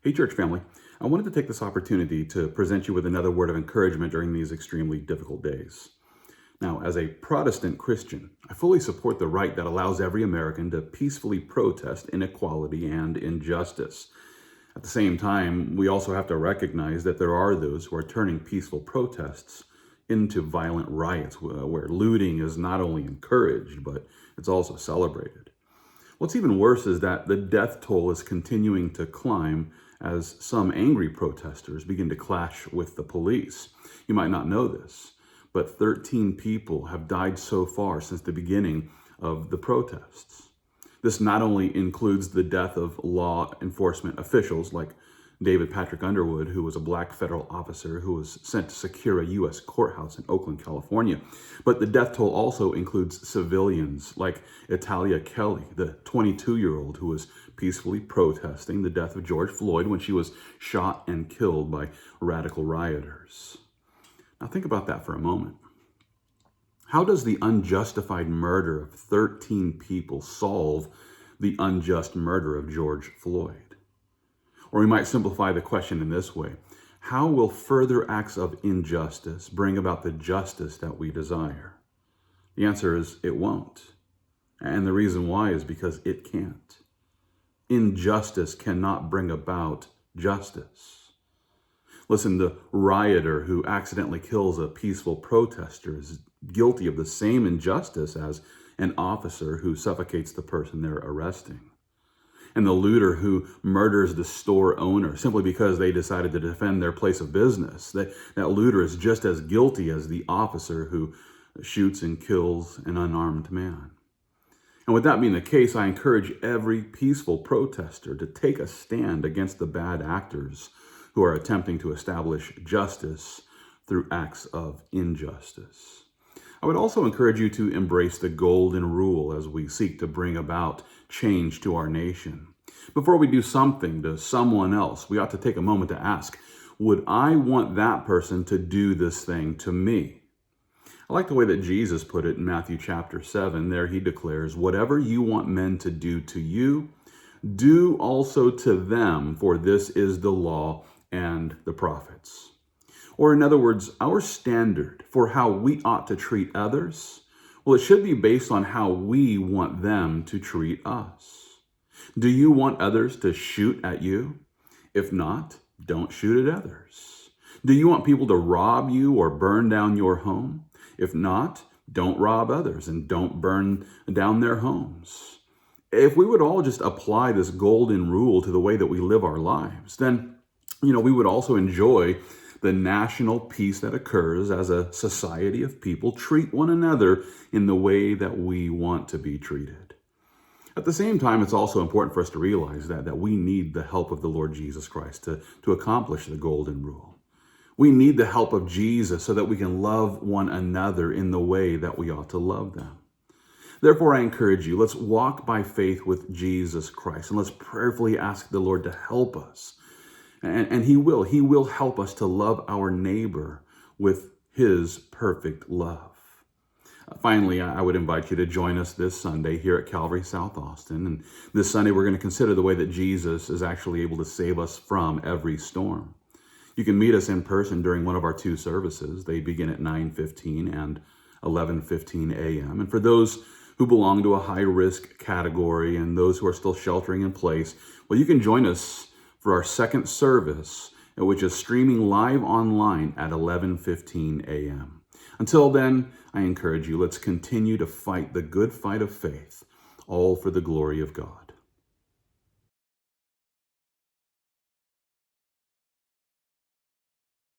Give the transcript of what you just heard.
Hey, church family. I wanted to take this opportunity to present you with another word of encouragement during these extremely difficult days. Now, as a Protestant Christian, I fully support the right that allows every American to peacefully protest inequality and injustice. At the same time, we also have to recognize that there are those who are turning peaceful protests into violent riots where looting is not only encouraged, but it's also celebrated. What's even worse is that the death toll is continuing to climb as some angry protesters begin to clash with the police. You might not know this, but 13 people have died so far since the beginning of the protests. This not only includes the death of law enforcement officials like David Patrick Underwood, who was a black federal officer who was sent to secure a U.S. courthouse in Oakland, California. But the death toll also includes civilians like Italia Kelly, the 22-year-old who was peacefully protesting the death of George Floyd when she was shot and killed by radical rioters. Now think about that for a moment. How does the unjustified murder of 13 people solve the unjust murder of George Floyd? Or we might simplify the question in this way: how will further acts of injustice bring about the justice that we desire? The answer is it won't. And the reason why is because it can't. Injustice cannot bring about justice. Listen, the rioter who accidentally kills a peaceful protester is guilty of the same injustice as an officer who suffocates the person they're arresting. And the looter who murders the store owner simply because they decided to defend their place of business, that looter is just as guilty as the officer who shoots and kills an unarmed man. And with that being the case, I encourage every peaceful protester to take a stand against the bad actors who are attempting to establish justice through acts of injustice. I would also encourage you to embrace the golden rule as we seek to bring about change to our nation. Before we do something to someone else, we ought to take a moment to ask, would I want that person to do this thing to me? I like the way that Jesus put it in Matthew chapter 7. There he declares, whatever you want men to do to you, do also to them, for this is the law and the prophets. Or in other words, our standard for how we ought to treat others, well, it should be based on how we want them to treat us. Do you want others to shoot at you? If not, don't shoot at others. Do you want people to rob you or burn down your home? If not, don't rob others and don't burn down their homes. If we would all just apply this golden rule to the way that we live our lives, then, we would also enjoy the national peace that occurs as a society of people treat one another in the way that we want to be treated. At the same time, it's also important for us to realize that we need the help of the Lord Jesus Christ to accomplish the golden rule. We need the help of Jesus so that we can love one another in the way that we ought to love them. Therefore, I encourage you, let's walk by faith with Jesus Christ, and let's prayerfully ask the Lord to help us. And He will help us to love our neighbor with His perfect love. Finally, I would invite you to join us this Sunday here at Calvary, South Austin. And this Sunday, we're going to consider the way that Jesus is actually able to save us from every storm. You can meet us in person during one of our two services. They begin at 9:15 and 11:15 a.m. And for those who belong to a high-risk category and those who are still sheltering in place, well, you can join us for our second service, which is streaming live online at 11:15 a.m. Until then, I encourage you, let's continue to fight the good fight of faith, all for the glory of God.